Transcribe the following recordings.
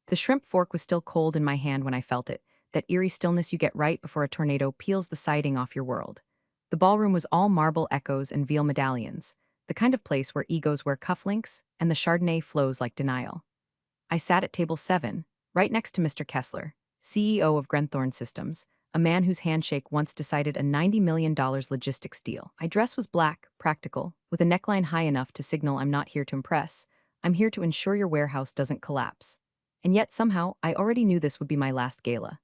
The shrimp fork was still cold in my hand when I felt it, that eerie stillness you get right before a tornado peels the siding off your world. The ballroom was all marble echoes and veal medallions, the kind of place where egos wear cufflinks and the Chardonnay flows like denial. I sat at table 7, right next to Mr. Kessler, CEO of Grenthorne Systems, a man whose handshake once decided a $90 million logistics deal. My dress was black, practical, with a neckline high enough to signal I'm not here to impress. I'm here to ensure your warehouse doesn't collapse. And yet somehow, I already knew this would be my last gala.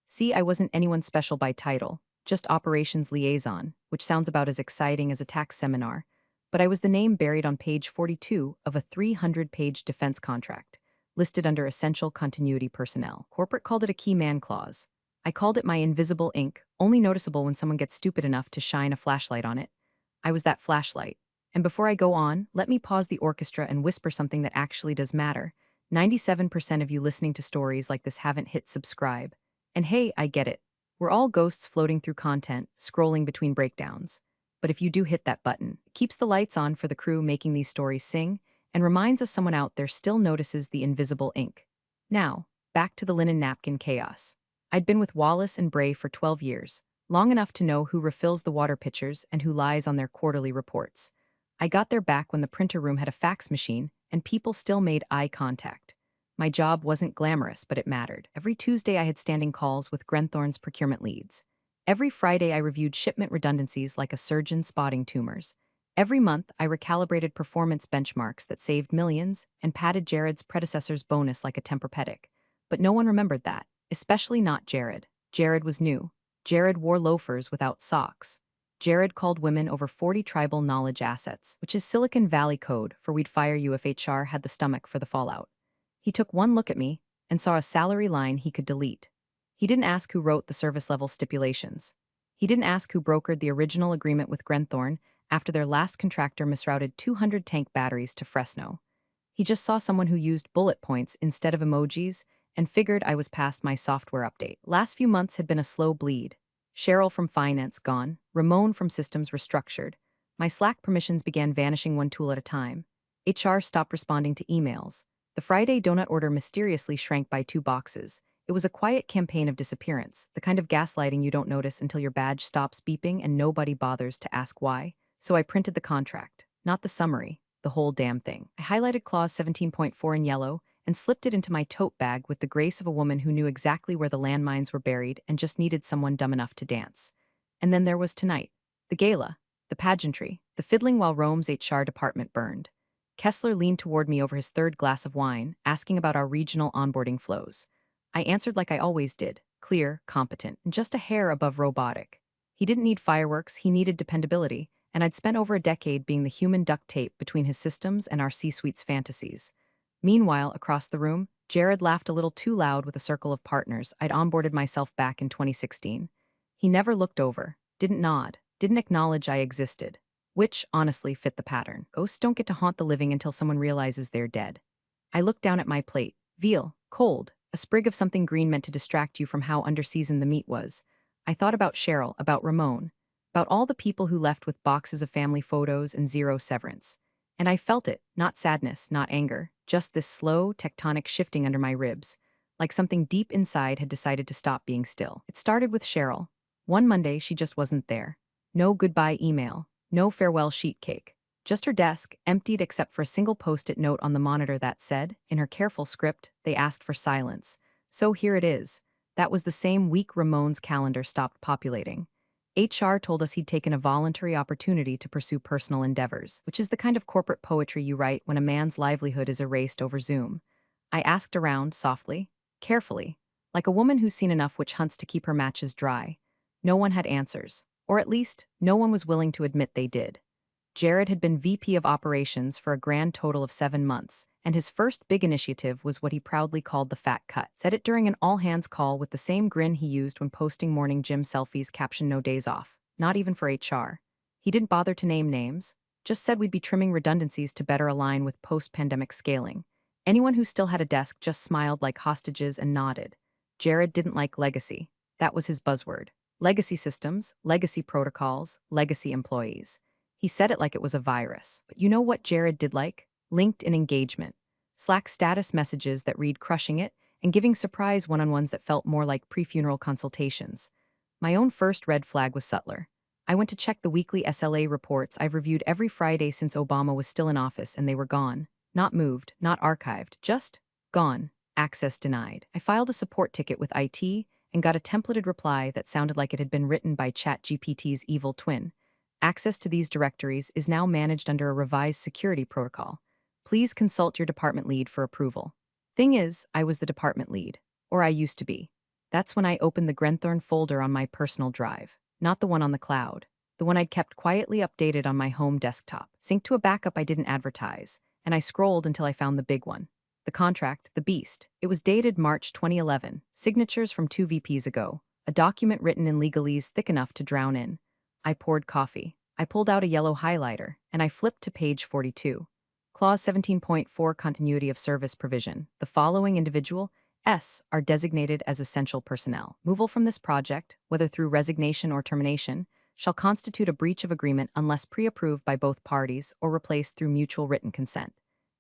See, I wasn't anyone special by title, just operations liaison, which sounds about as exciting as a tax seminar. But I was the name buried on page 42 of a 300-page defense contract, listed under essential continuity personnel. Corporate called it a key man clause. I called it my invisible ink, only noticeable when someone gets stupid enough to shine a flashlight on it. I was that flashlight. And before I go on, let me pause the orchestra and whisper something that actually does matter. 97% of you listening to stories like this haven't hit subscribe. And hey, I get it. We're all ghosts floating through content, scrolling between breakdowns. But if you do hit that button, it keeps the lights on for the crew making these stories sing, and reminds us someone out there still notices the invisible ink. Now, back to the linen napkin chaos. I'd been with Wallace and Bray for 12 years, long enough to know who refills the water pitchers and who lies on their quarterly reports. I got there back when the printer room had a fax machine and people still made eye contact. My job wasn't glamorous, but it mattered. Every Tuesday I had standing calls with Grenthorne's procurement leads. Every Friday I reviewed shipment redundancies like a surgeon spotting tumors. Every month, I recalibrated performance benchmarks that saved millions and patted Jared's predecessor's bonus like a Tempur-Pedic. But no one remembered that, especially not Jared. Jared was new. Jared wore loafers without socks. Jared called women over 40 tribal knowledge assets, which is Silicon Valley code for we'd fire you if HR had the stomach for the fallout. He took one look at me and saw a salary line he could delete. He didn't ask who wrote the service level stipulations. He didn't ask who brokered the original agreement with Grenthorne after their last contractor misrouted 200 tank batteries to Fresno. He just saw someone who used bullet points instead of emojis and figured I was past my software update. Last few months had been a slow bleed. Cheryl from finance gone, Ramon from systems restructured. My Slack permissions began vanishing one tool at a time. HR stopped responding to emails. The Friday donut order mysteriously shrank by 2 boxes. It was a quiet campaign of disappearance, the kind of gaslighting you don't notice until your badge stops beeping and nobody bothers to ask why. So I printed the contract, not the summary, the whole damn thing. I highlighted clause 17.4 in yellow and slipped it into my tote bag with the grace of a woman who knew exactly where the landmines were buried and just needed someone dumb enough to dance. And then there was tonight. The gala, the pageantry, the fiddling while Rome's HR department burned. Kessler leaned toward me over his third glass of wine, asking about our regional onboarding flows. I answered like I always did, clear, competent, and just a hair above robotic. He didn't need fireworks, he needed dependability, and I'd spent over a decade being the human duct tape between his systems and our C-suite's fantasies. Meanwhile, across the room, Jared laughed a little too loud with a circle of partners I'd onboarded myself back in 2016. He never looked over, didn't nod, didn't acknowledge I existed. Which, honestly, fit the pattern. Ghosts don't get to haunt the living until someone realizes they're dead. I looked down at my plate. Veal, cold, a sprig of something green meant to distract you from how underseasoned the meat was. I thought about Cheryl, about Ramon, about all the people who left with boxes of family photos and zero severance. And I felt it, not sadness, not anger, just this slow, tectonic shifting under my ribs, like something deep inside had decided to stop being still. It started with Cheryl. One Monday, she just wasn't there. No goodbye email, no farewell sheet cake. Just her desk, emptied except for a single post-it note on the monitor that said, in her careful script, they asked for silence. So here it is. That was the same week Ramon's calendar stopped populating. HR told us he'd taken a voluntary opportunity to pursue personal endeavors, which is the kind of corporate poetry you write when a man's livelihood is erased over Zoom. I asked around, softly, carefully, like a woman who's seen enough witch hunts to keep her matches dry. No one had answers, or at least, no one was willing to admit they did. Jared had been VP of Operations for a grand total of 7 months, and his first big initiative was what he proudly called the fat cut. Said it during an all-hands call with the same grin he used when posting morning gym selfies captioned "No days off," not even for HR. He didn't bother to name names, just said we'd be trimming redundancies to better align with post-pandemic scaling. Anyone who still had a desk just smiled like hostages and nodded. Jared didn't like legacy. That was his buzzword. Legacy systems, legacy protocols, legacy employees. He said it like it was a virus. But you know what Jared did like? LinkedIn engagement. Slack status messages that read "crushing it" and giving surprise one-on-ones that felt more like pre-funeral consultations. My own first red flag was subtler. I went to check the weekly SLA reports I've reviewed every Friday since Obama was still in office, and they were gone. Not moved, not archived, just gone. Access denied. I filed a support ticket with IT and got a templated reply that sounded like it had been written by ChatGPT's evil twin. Access to these directories is now managed under a revised security protocol. Please consult your department lead for approval. Thing is, I was the department lead, or I used to be. That's when I opened the Grenthorne folder on my personal drive, not the one on the cloud, the one I'd kept quietly updated on my home desktop, synced to a backup I didn't advertise, and I scrolled until I found the big one. The contract, the beast. It was dated March 2011, signatures from 2 VPs ago, a document written in legalese thick enough to drown in. I poured coffee. I pulled out a yellow highlighter, and I flipped to page 42. Clause 17.4 Continuity of Service Provision. The following individual S are designated as essential personnel. Removal from this project, whether through resignation or termination, shall constitute a breach of agreement unless pre-approved by both parties or replaced through mutual written consent.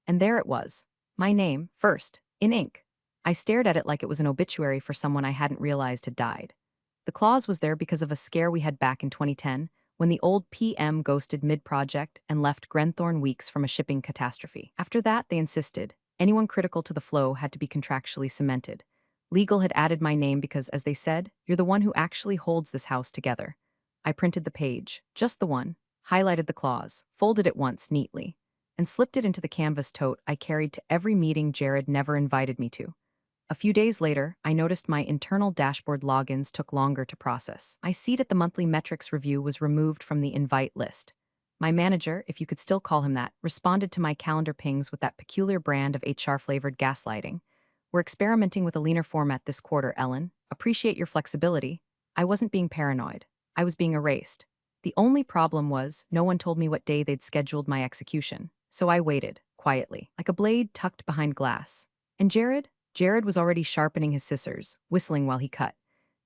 And there it was. My name, first, in ink. I stared at it like it was an obituary for someone I hadn't realized had died. The clause was there because of a scare we had back in 2010, when the old PM ghosted mid-project and left Grenthorne weeks from a shipping catastrophe. After that, they insisted, anyone critical to the flow had to be contractually cemented. Legal had added my name because, as they said, you're the one who actually holds this house together. I printed the page, just the one, highlighted the clause, folded it once neatly, and slipped it into the canvas tote I carried to every meeting Jared never invited me to. A few days later, I noticed my internal dashboard logins took longer to process. My seat at the monthly metrics review was removed from the invite list. My manager, if you could still call him that, responded to my calendar pings with that peculiar brand of HR-flavored gaslighting. We're experimenting with a leaner format this quarter, Ellen. Appreciate your flexibility. I wasn't being paranoid. I was being erased. The only problem was, no one told me what day they'd scheduled my execution. So I waited, quietly, like a blade tucked behind glass. And Jared? Jared was already sharpening his scissors, whistling while he cut.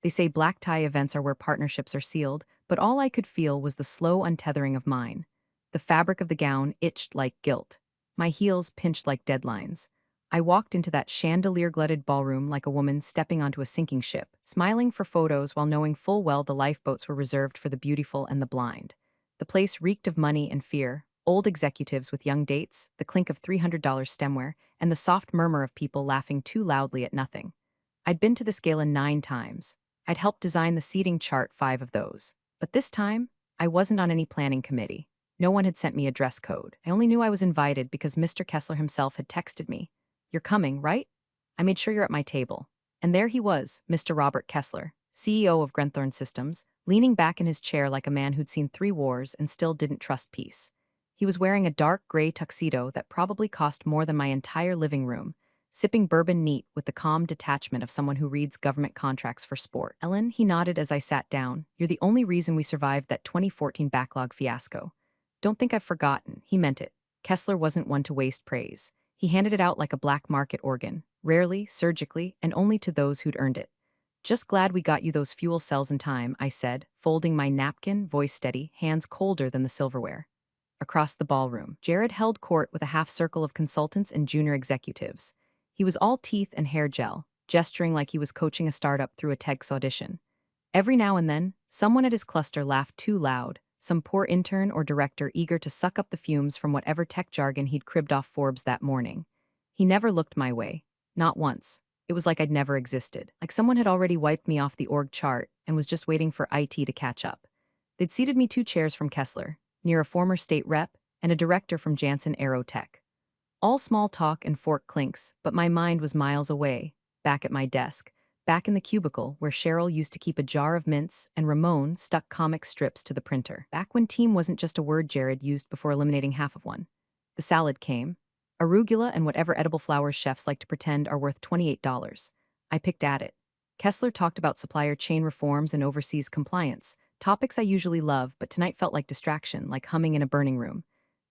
They say black tie events are where partnerships are sealed, but all I could feel was the slow untethering of mine. The fabric of the gown itched like guilt. My heels pinched like deadlines. I walked into that chandelier-glutted ballroom like a woman stepping onto a sinking ship, smiling for photos while knowing full well the lifeboats were reserved for the beautiful and the blind. The place reeked of money and fear, old executives with young dates, the clink of $300 stemware, and the soft murmur of people laughing too loudly at nothing. I'd been to this gala 9 times. I'd helped design the seating chart 5 of those. But this time, I wasn't on any planning committee. No one had sent me a dress code. I only knew I was invited because Mr. Kessler himself had texted me. You're coming, right? I made sure you're at my table. And there he was, Mr. Robert Kessler, CEO of Grenthorne Systems, leaning back in his chair like a man who'd seen 3 wars and still didn't trust peace. He was wearing a dark gray tuxedo that probably cost more than my entire living room, sipping bourbon neat with the calm detachment of someone who reads government contracts for sport. Ellen, he nodded as I sat down, you're the only reason we survived that 2014 backlog fiasco. Don't think I've forgotten, he meant it. Kessler wasn't one to waste praise. He handed it out like a black market organ, rarely, surgically, and only to those who'd earned it. Just glad we got you those fuel cells in time, I said, folding my napkin, voice steady, hands colder than the silverware. Across the ballroom, Jared held court with a half-circle of consultants and junior executives. He was all teeth and hair gel, gesturing like he was coaching a startup through a TEDx audition. Every now and then, someone at his cluster laughed too loud, some poor intern or director eager to suck up the fumes from whatever tech jargon he'd cribbed off Forbes that morning. He never looked my way. Not once. It was like I'd never existed, like someone had already wiped me off the org chart and was just waiting for IT to catch up. They'd seated me 2 chairs from Kessler, near a former state rep and a director from Janssen Aerotech. All small talk and fork clinks, but my mind was miles away, back at my desk, back in the cubicle where Cheryl used to keep a jar of mints and Ramon stuck comic strips to the printer. Back when team wasn't just a word Jared used before eliminating half of one. The salad came. Arugula and whatever edible flowers chefs like to pretend are worth $28. I picked at it. Kessler talked about supplier chain reforms and overseas compliance, topics I usually love, but tonight felt like distraction, like humming in a burning room.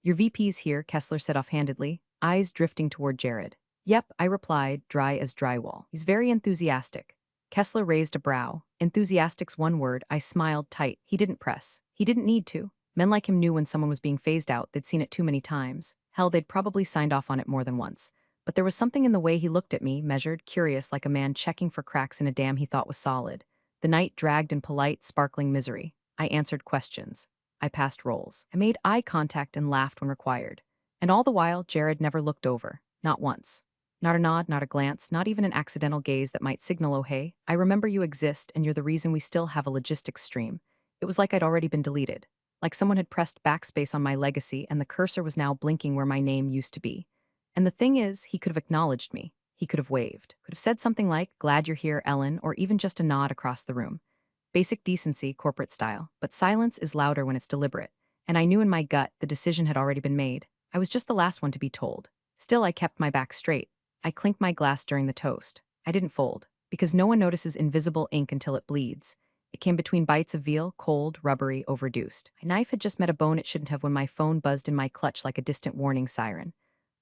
Your VP's here, Kessler said offhandedly, eyes drifting toward Jared. Yep, I replied, dry as drywall. He's very enthusiastic. Kessler raised a brow. Enthusiastic's one word. I smiled tight. He didn't press. He didn't need to. Men like him knew when someone was being phased out, they'd seen it too many times. Hell, they'd probably signed off on it more than once. But there was something in the way he looked at me, measured, curious, like a man checking for cracks in a dam he thought was solid. The night dragged in polite, sparkling misery. I answered questions. I passed rolls. I made eye contact and laughed when required. And all the while, Jared never looked over. Not once. Not a nod, not a glance, not even an accidental gaze that might signal, oh hey, I remember you exist and you're the reason we still have a logistics stream. It was like I'd already been deleted. Like someone had pressed backspace on my legacy and the cursor was now blinking where my name used to be. And the thing is, he could have acknowledged me. He could have waved. Could have said something like, glad you're here, Ellen, or even just a nod across the room. Basic decency, corporate style. But silence is louder when it's deliberate. And I knew in my gut the decision had already been made. I was just the last one to be told. Still, I kept my back straight. I clinked my glass during the toast. I didn't fold, because no one notices invisible ink until it bleeds. It came between bites of veal, cold, rubbery, overdosed. My knife had just met a bone it shouldn't have when my phone buzzed in my clutch like a distant warning siren.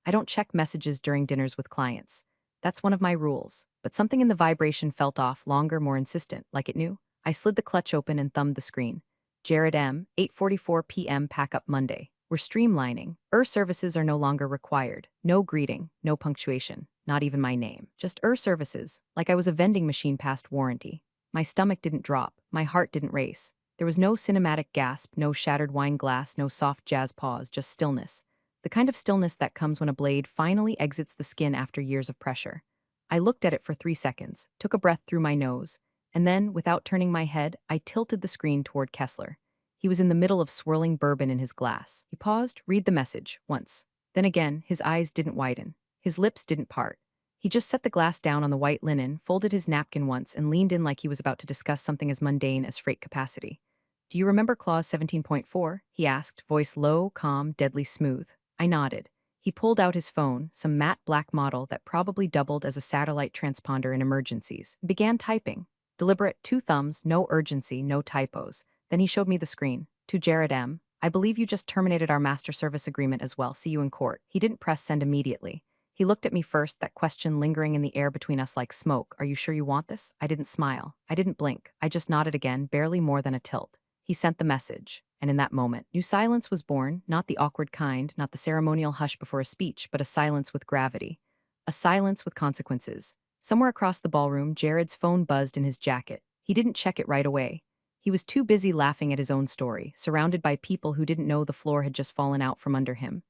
I don't check messages during dinners with clients. That's one of my rules. But something in the vibration felt off, longer, more insistent, like it knew. I slid the clutch open and thumbed the screen. Jared M., 8:44 p.m. Pack up Monday. We're streamlining. Services are no longer required. No greeting, no punctuation, not even my name. Just services, like I was a vending machine past warranty. My stomach didn't drop. My heart didn't race. There was no cinematic gasp, no shattered wine glass, no soft jazz pause, just stillness. The kind of stillness that comes when a blade finally exits the skin after years of pressure. I looked at it for 3 seconds, took a breath through my nose, and then, without turning my head, I tilted the screen toward Kessler. He was in the middle of swirling bourbon in his glass. He paused, read the message, once. Then again, his eyes didn't widen. His lips didn't part. He just set the glass down on the white linen, folded his napkin once, and leaned in like he was about to discuss something as mundane as freight capacity. Do you remember Clause 17.4? He asked, voice low, calm, deadly smooth. I nodded. He pulled out his phone, some matte black model that probably doubled as a satellite transponder in emergencies, and began typing. Deliberate, 2 thumbs, no urgency, no typos. Then he showed me the screen. To Jared M., I believe you just terminated our master service agreement as well. See you in court. He didn't press send immediately. He looked at me first, that question lingering in the air between us like smoke. Are you sure you want this? I didn't smile. I didn't blink. I just nodded again, barely more than a tilt. He sent the message. And in that moment, new silence was born, not the awkward kind, not the ceremonial hush before a speech, but a silence with gravity. A silence with consequences. Somewhere across the ballroom, Jared's phone buzzed in his jacket. He didn't check it right away. He was too busy laughing at his own story, surrounded by people who didn't know the floor had just fallen out from under him.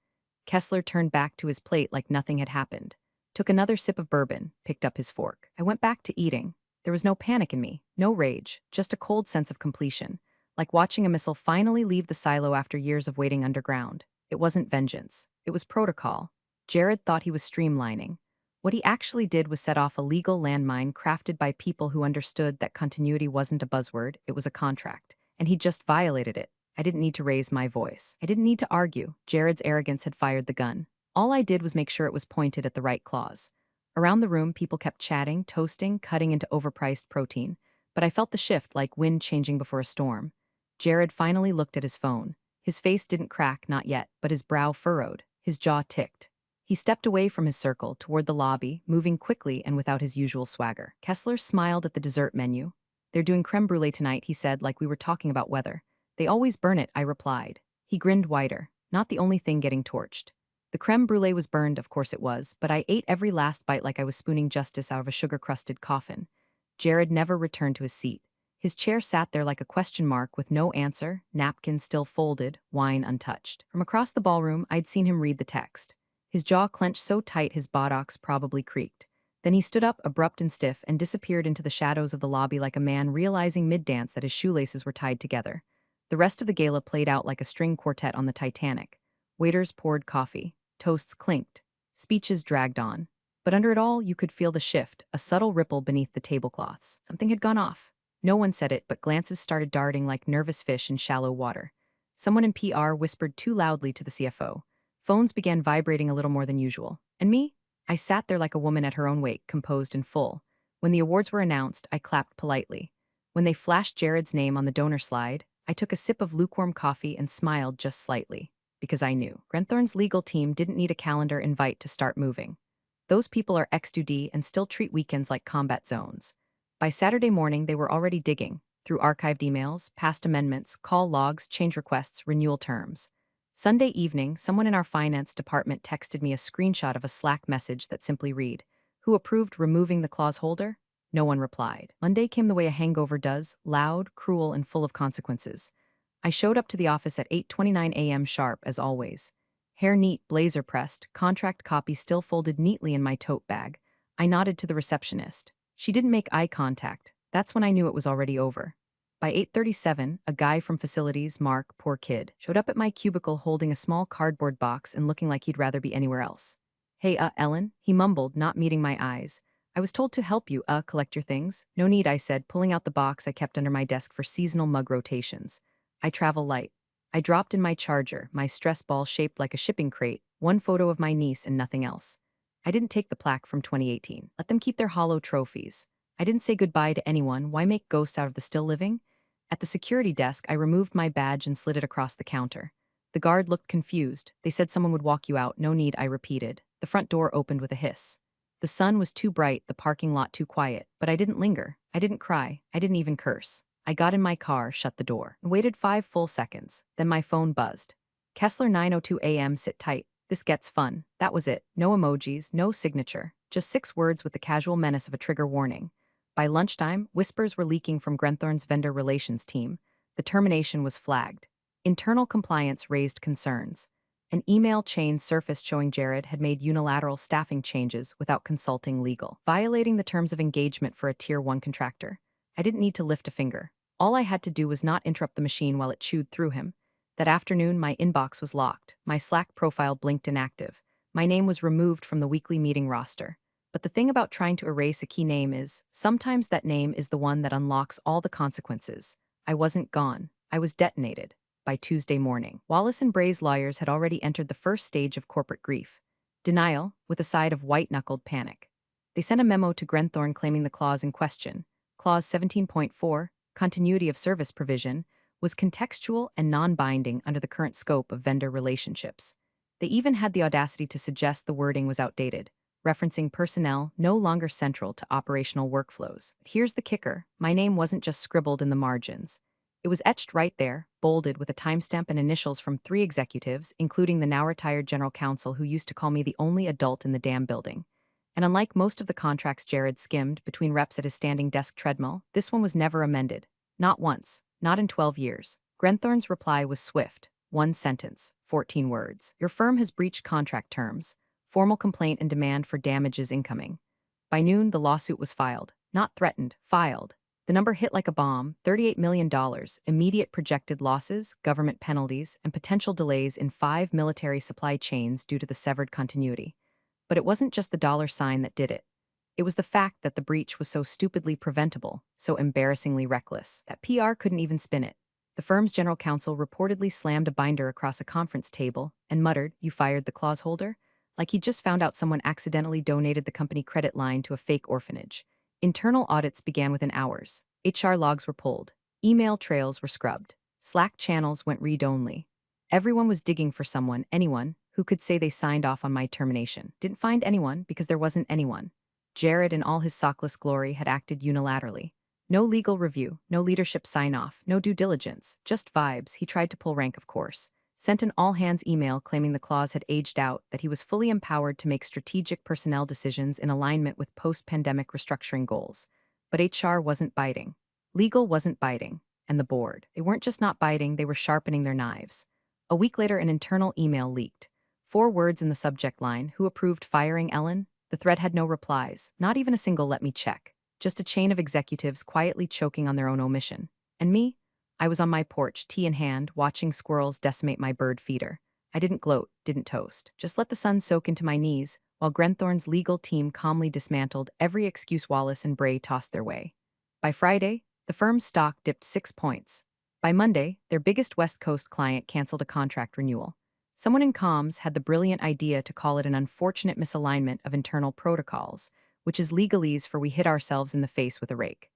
Kessler turned back to his plate like nothing had happened. Took another sip of bourbon, picked up his fork. I went back to eating. There was no panic in me, no rage, just a cold sense of completion. Like watching a missile finally leave the silo after years of waiting underground. It wasn't vengeance. It was protocol. Jared thought he was streamlining. What he actually did was set off a legal landmine crafted by people who understood that continuity wasn't a buzzword, it was a contract. And he just violated it. I didn't need to raise my voice. I didn't need to argue. Jared's arrogance had fired the gun. All I did was make sure it was pointed at the right clause. Around the room, people kept chatting, toasting, cutting into overpriced protein. But I felt the shift like wind changing before a storm. Jared finally looked at his phone. His face didn't crack, not yet, but his brow furrowed. His jaw ticked. He stepped away from his circle, toward the lobby, moving quickly and without his usual swagger. Kessler smiled at the dessert menu. They're doing creme brulee tonight, he said, like we were talking about weather. They always burn it, I replied. He grinned wider. Not the only thing getting torched. The creme brulee was burned, of course it was, but I ate every last bite like I was spooning justice out of a sugar-crusted coffin. Jared never returned to his seat. His chair sat there like a question mark with no answer, napkin still folded, wine untouched. From across the ballroom, I'd seen him read the text. His jaw clenched so tight his buttocks probably creaked. Then he stood up, abrupt and stiff, and disappeared into the shadows of the lobby like a man realizing mid-dance that his shoelaces were tied together. The rest of the gala played out like a string quartet on the Titanic. Waiters poured coffee. Toasts clinked. Speeches dragged on. But under it all, you could feel the shift, a subtle ripple beneath the tablecloths. Something had gone off. No one said it, but glances started darting like nervous fish in shallow water. Someone in PR whispered too loudly to the CFO. Phones began vibrating a little more than usual. And me? I sat there like a woman at her own wake, composed and full. When the awards were announced, I clapped politely. When they flashed Jared's name on the donor slide, I took a sip of lukewarm coffee and smiled just slightly. Because I knew. Grenthorne's legal team didn't need a calendar invite to start moving. Those people are ex-2D and still treat weekends like combat zones. By Saturday morning, they were already digging, through archived emails, past amendments, call logs, change requests, renewal terms. Sunday evening, someone in our finance department texted me a screenshot of a Slack message that simply read, "Who approved removing the clause holder?" No one replied. Monday came the way a hangover does, loud, cruel, and full of consequences. I showed up to the office at 8:29 a.m. sharp, as always. Hair neat, blazer pressed, contract copy still folded neatly in my tote bag. I nodded to the receptionist. She didn't make eye contact. That's when I knew it was already over. By 8:37, a guy from facilities, Mark, poor kid, showed up at my cubicle holding a small cardboard box and looking like he'd rather be anywhere else. "Hey, Ellen," he mumbled, not meeting my eyes. "I was told to help you, collect your things." "No need," I said, pulling out the box I kept under my desk for seasonal mug rotations. "I travel light." I dropped in my charger, my stress ball shaped like a shipping crate, one photo of my niece and nothing else. I didn't take the plaque from 2018. Let them keep their hollow trophies. I didn't say goodbye to anyone. Why make ghosts out of the still living? At the security desk, I removed my badge and slid it across the counter. The guard looked confused. "They said someone would walk you out." "No need," I repeated. The front door opened with a hiss. The sun was too bright, the parking lot too quiet, but I didn't linger. I didn't cry. I didn't even curse. I got in my car, shut the door, and waited 5 full seconds. Then my phone buzzed. "Kessler, 9:02 a.m. Sit tight. This gets fun." That was it. No emojis, no signature. Just 6 words with the casual menace of a trigger warning. By lunchtime, whispers were leaking from Grenthorne's vendor relations team. The termination was flagged. Internal compliance raised concerns. An email chain surfaced showing Jared had made unilateral staffing changes without consulting legal, violating the terms of engagement for a Tier 1 contractor. I didn't need to lift a finger. All I had to do was not interrupt the machine while it chewed through him. That afternoon, my inbox was locked. My Slack profile blinked inactive. My name was removed from the weekly meeting roster. But the thing about trying to erase a key name is, sometimes that name is the one that unlocks all the consequences. I wasn't gone. I was detonated. By Tuesday morning, Wallace and Bray's lawyers had already entered the first stage of corporate grief. Denial, with a side of white-knuckled panic. They sent a memo to Grenthorne claiming the clause in question, Clause 17.4, continuity of service provision, was contextual and non-binding under the current scope of vendor relationships. They even had the audacity to suggest the wording was outdated, referencing personnel no longer central to operational workflows. Here's the kicker: my name wasn't just scribbled in the margins. It was etched right there, bolded with a timestamp and initials from 3 executives, including the now-retired general counsel who used to call me the only adult in the damn building. And unlike most of the contracts Jared skimmed between reps at his standing desk treadmill, this one was never amended. Not once. Not in 12 years. Grenthorne's reply was swift. 1 sentence, 14 words. "Your firm has breached contract terms. Formal complaint and demand for damages incoming." By noon, the lawsuit was filed. Not threatened, filed. The number hit like a bomb: $38 million, immediate projected losses, government penalties, and potential delays in 5 military supply chains due to the severed continuity. But it wasn't just the dollar sign that did it. It was the fact that the breach was so stupidly preventable, so embarrassingly reckless, that PR couldn't even spin it. The firm's general counsel reportedly slammed a binder across a conference table and muttered, "You fired the clause holder?" Like he'd just found out someone accidentally donated the company credit line to a fake orphanage. Internal audits began within hours. HR logs were pulled. Email trails were scrubbed. Slack channels went read-only. Everyone was digging for someone, anyone, who could say they signed off on my termination. Didn't find anyone because there wasn't anyone. Jared, in all his sockless glory, had acted unilaterally. No legal review, no leadership sign-off, no due diligence, just vibes. He tried to pull rank, of course. Sent an all-hands email claiming the clause had aged out, that he was fully empowered to make strategic personnel decisions in alignment with post-pandemic restructuring goals. But HR wasn't biting. Legal wasn't biting. And the board. They weren't just not biting, they were sharpening their knives. A week later, an internal email leaked. 4 words in the subject line: "Who approved firing Ellen?" The thread had no replies, not even a single "let me check." Just a chain of executives quietly choking on their own omission. And me? I was on my porch, tea in hand, watching squirrels decimate my bird feeder. I didn't gloat, didn't toast. Just let the sun soak into my knees, while Grenthorne's legal team calmly dismantled every excuse Wallace and Bray tossed their way. By Friday, the firm's stock dipped 6 points. By Monday, their biggest West Coast client canceled a contract renewal. Someone in comms had the brilliant idea to call it an unfortunate misalignment of internal protocols, which is legalese for we hit ourselves in the face with a rake.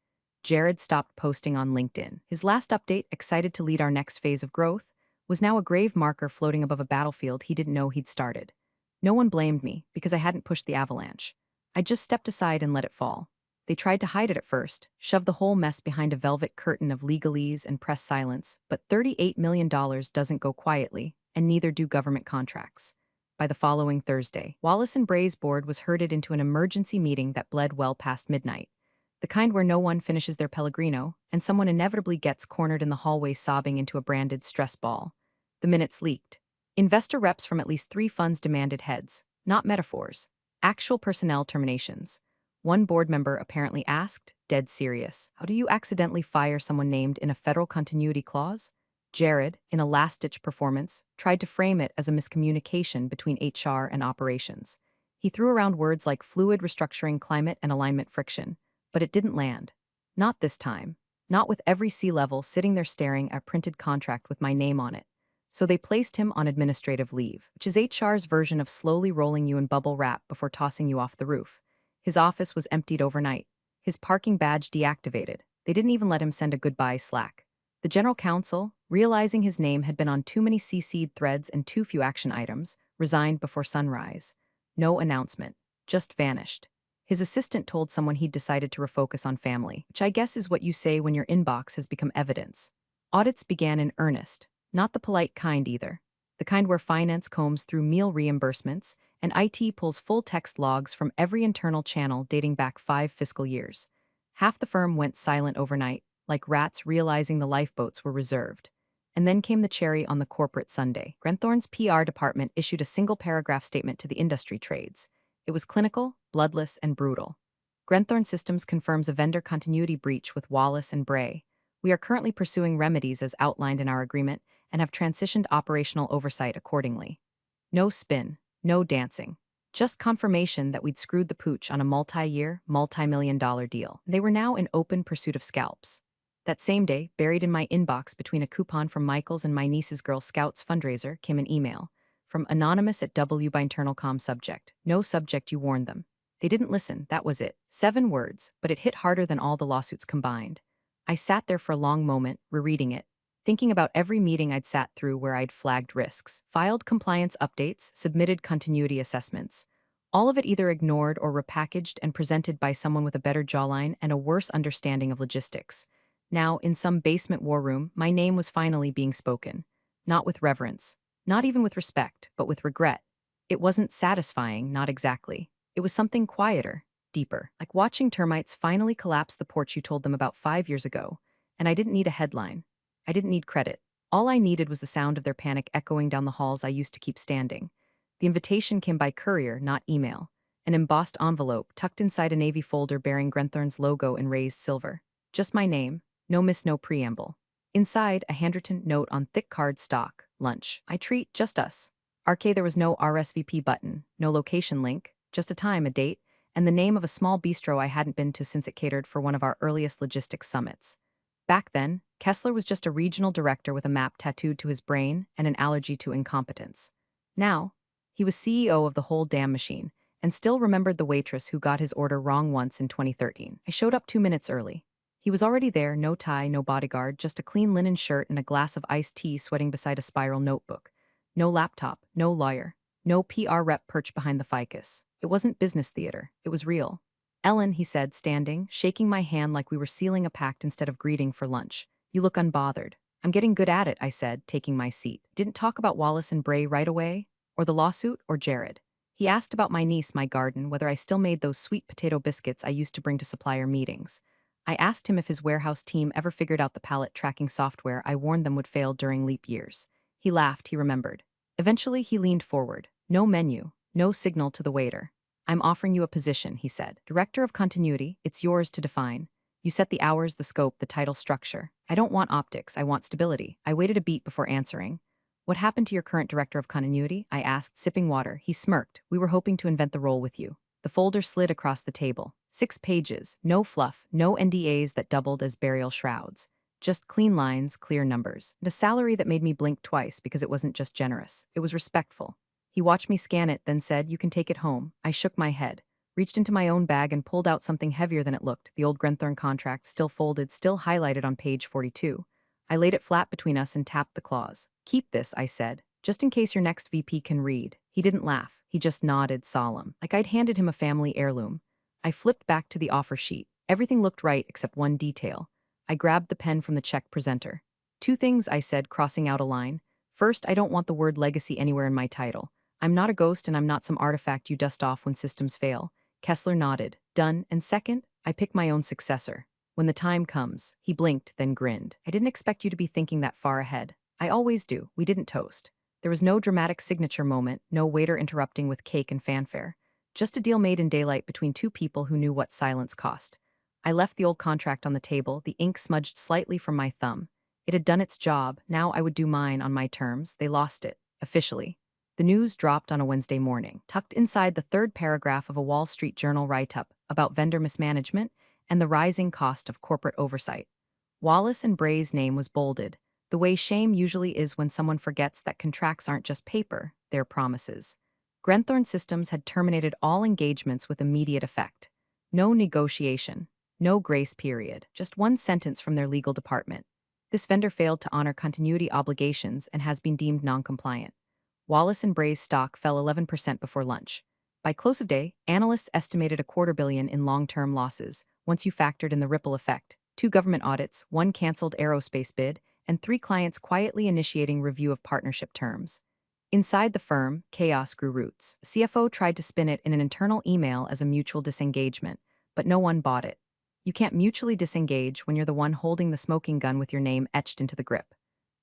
Jared stopped posting on LinkedIn. His last update, excited to lead our next phase of growth, was now a grave marker floating above a battlefield he didn't know he'd started. No one blamed me, because I hadn't pushed the avalanche. I just stepped aside and let it fall. They tried to hide it at first, shoved the whole mess behind a velvet curtain of legalese and press silence, but $38 million doesn't go quietly, and neither do government contracts. By the following Thursday, Wallace and Bray's board was herded into an emergency meeting that bled well past midnight. The kind where no one finishes their Pellegrino, and someone inevitably gets cornered in the hallway sobbing into a branded stress ball. The minutes leaked. Investor reps from at least 3 funds demanded heads, not metaphors, actual personnel terminations. One board member apparently asked, dead serious, "How do you accidentally fire someone named in a federal continuity clause?" Jared, in a last-ditch performance, tried to frame it as a miscommunication between HR and operations. He threw around words like fluid restructuring, climate, and alignment friction, but it didn't land. Not this time. Not with every C-level sitting there staring at a printed contract with my name on it. So they placed him on administrative leave, which is HR's version of slowly rolling you in bubble wrap before tossing you off the roof. His office was emptied overnight. His parking badge deactivated. They didn't even let him send a goodbye Slack. The general counsel, realizing his name had been on too many CC'd threads and too few action items, resigned before sunrise. No announcement. Just vanished. His assistant told someone he'd decided to refocus on family, which I guess is what you say when your inbox has become evidence. Audits began in earnest, not the polite kind either. The kind where finance combs through meal reimbursements and IT pulls full text logs from every internal channel dating back 5 fiscal years. Half the firm went silent overnight, like rats realizing the lifeboats were reserved. And then came the cherry on the corporate sundae. Grenthorne's PR department issued a single-paragraph statement to the industry trades. It was clinical, bloodless, and brutal. Grenthorne Systems confirms a vendor continuity breach with Wallace and Bray. We are currently pursuing remedies as outlined in our agreement and have transitioned operational oversight accordingly. No spin, no dancing. Just confirmation that we'd screwed the pooch on a multi-year, multi-million-dollar deal. They were now in open pursuit of scalps. That same day, buried in my inbox between a coupon from Michael's and my niece's Girl Scouts fundraiser, came an email. From Anonymous at W by internal com subject. No subject, you warned them. They didn't listen, that was it. 7 words, but it hit harder than all the lawsuits combined. I sat there for a long moment, rereading it, thinking about every meeting I'd sat through where I'd flagged risks, filed compliance updates, submitted continuity assessments. All of it either ignored or repackaged and presented by someone with a better jawline and a worse understanding of logistics. Now, in some basement war room, my name was finally being spoken. Not with reverence. Not even with respect, but with regret. It wasn't satisfying, not exactly. It was something quieter, deeper, like watching termites finally collapse the porch you told them about 5 years ago. And I didn't need a headline. I didn't need credit. All I needed was the sound of their panic echoing down the halls I used to keep standing. The invitation came by courier, not email. An embossed envelope tucked inside a navy folder bearing Grenthorne's logo in raised silver. Just my name. No miss, no preamble. Inside, a handwritten note on thick card stock. Lunch. I treat, just us. RK, there was no RSVP button, no location link, just a time, a date, and the name of a small bistro I hadn't been to since it catered for one of our earliest logistics summits. Back then, Kessler was just a regional director with a map tattooed to his brain and an allergy to incompetence. Now, he was CEO of the whole damn machine, and still remembered the waitress who got his order wrong once in 2013. I showed up 2 minutes early. He was already there, no tie, no bodyguard, just a clean linen shirt and a glass of iced tea sweating beside a spiral notebook. No laptop, no lawyer, no PR rep perched behind the ficus. It wasn't business theater, it was real. "Ellen," he said, standing, shaking my hand like we were sealing a pact instead of greeting for lunch. "You look unbothered." "I'm getting good at it," I said, taking my seat. Didn't talk about Wallace and Bray right away, or the lawsuit, or Jared. He asked about my niece, my garden, whether I still made those sweet potato biscuits I used to bring to supplier meetings. I asked him if his warehouse team ever figured out the pallet tracking software I warned them would fail during leap years. He laughed, he remembered. Eventually, he leaned forward. No menu, no signal to the waiter. "I'm offering you a position," he said. "Director of Continuity, it's yours to define. You set the hours, the scope, the title structure. I don't want optics, I want stability." I waited a beat before answering. "What happened to your current Director of Continuity?" I asked, sipping water. He smirked. "We were hoping to invent the role with you." The folder slid across the table. 6 pages, no fluff, no NDAs that doubled as burial shrouds. Just clean lines, clear numbers, and a salary that made me blink twice because it wasn't just generous, it was respectful. He watched me scan it, then said, "You can take it home." I shook my head, reached into my own bag and pulled out something heavier than it looked, the old Grenthorne contract, still folded, still highlighted on page 42. I laid it flat between us and tapped the clause. "Keep this," I said, "just in case your next VP can read." He didn't laugh. He just nodded, solemn, like I'd handed him a family heirloom. I flipped back to the offer sheet. Everything looked right except one detail. I grabbed the pen from the check presenter. "2 things," I said, crossing out a line. First, I don't want the word legacy anywhere in my title. I'm not a ghost and I'm not some artifact you dust off when systems fail. Kessler nodded. Done. And second, I pick my own successor. When the time comes, he blinked, then grinned. I didn't expect you to be thinking that far ahead. I always do. We didn't toast. There was no dramatic signature moment, no waiter interrupting with cake and fanfare. Just a deal made in daylight between two people who knew what silence cost. I left the old contract on the table, the ink smudged slightly from my thumb. It had done its job, now I would do mine on my terms. They lost it, officially. The news dropped on a Wednesday morning, tucked inside the third paragraph of a Wall Street Journal write-up about vendor mismanagement and the rising cost of corporate oversight. Wallace and Bray's name was bolded, the way shame usually is when someone forgets that contracts aren't just paper, they're promises. Grenthorne Systems had terminated all engagements with immediate effect. No negotiation, no grace period, just one sentence from their legal department. This vendor failed to honor continuity obligations and has been deemed non-compliant. Wallace and Bray's stock fell 11% before lunch. By close of day, analysts estimated $250 million in long-term losses, once you factored in the ripple effect. 2 government audits, 1 canceled aerospace bid, and 3 clients quietly initiating review of partnership terms. Inside the firm, chaos grew roots. The CFO tried to spin it in an internal email as a mutual disengagement, but no one bought it. You can't mutually disengage when you're the one holding the smoking gun with your name etched into the grip.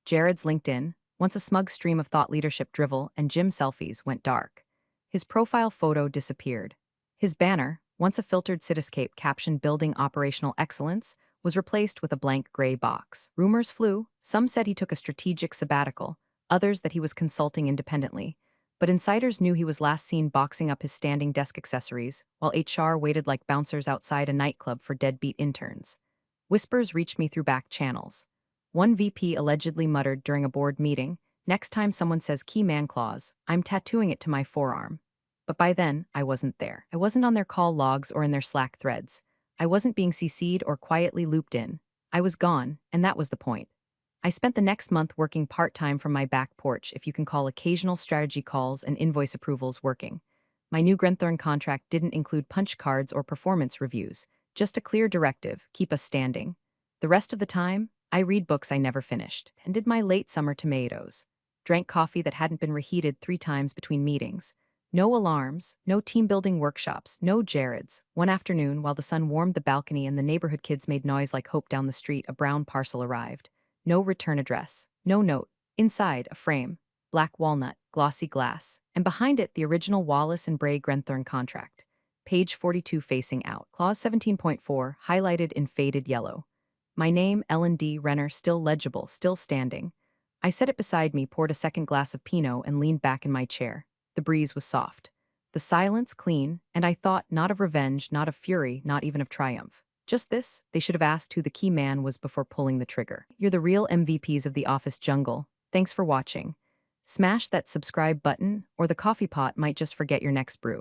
Jared's LinkedIn, once a smug stream of thought leadership drivel and gym selfies, went dark. His profile photo disappeared. His banner, once a filtered cityscape captioned Building Operational Excellence, was replaced with a blank gray box. Rumors flew. Some said he took a strategic sabbatical, others that he was consulting independently. But insiders knew he was last seen boxing up his standing desk accessories, while HR waited like bouncers outside a nightclub for deadbeat interns. Whispers reached me through back channels. One VP allegedly muttered during a board meeting, "Next time someone says key man clause, I'm tattooing it to my forearm." But by then, I wasn't there. I wasn't on their call logs or in their Slack threads. I wasn't being CC'd or quietly looped in. I was gone, and that was the point. I spent the next month working part-time from my back porch, if you can call occasional strategy calls and invoice approvals working. My new Grenthorne contract didn't include punch cards or performance reviews, just a clear directive: keep us standing. The rest of the time, I read books I never finished, tended my late summer tomatoes, drank coffee that hadn't been reheated 3 times between meetings. No alarms, no team-building workshops, no Jareds. One afternoon, while the sun warmed the balcony and the neighborhood kids made noise like hope down the street, a brown parcel arrived. No return address, no note. Inside, a frame, black walnut, glossy glass, and behind it the original Wallace and Bray Grenthorne contract. Page 42 facing out, clause 17.4, highlighted in faded yellow. My name, L&D Renner, still legible, still standing. I set it beside me, poured a second glass of Pinot, and leaned back in my chair. The breeze was soft. The silence clean, and I thought not of revenge, not of fury, not even of triumph. Just this: they should have asked who the key man was before pulling the trigger. You're the real MVPs of the office jungle. Thanks for watching. Smash that subscribe button, or the coffee pot might just forget your next brew.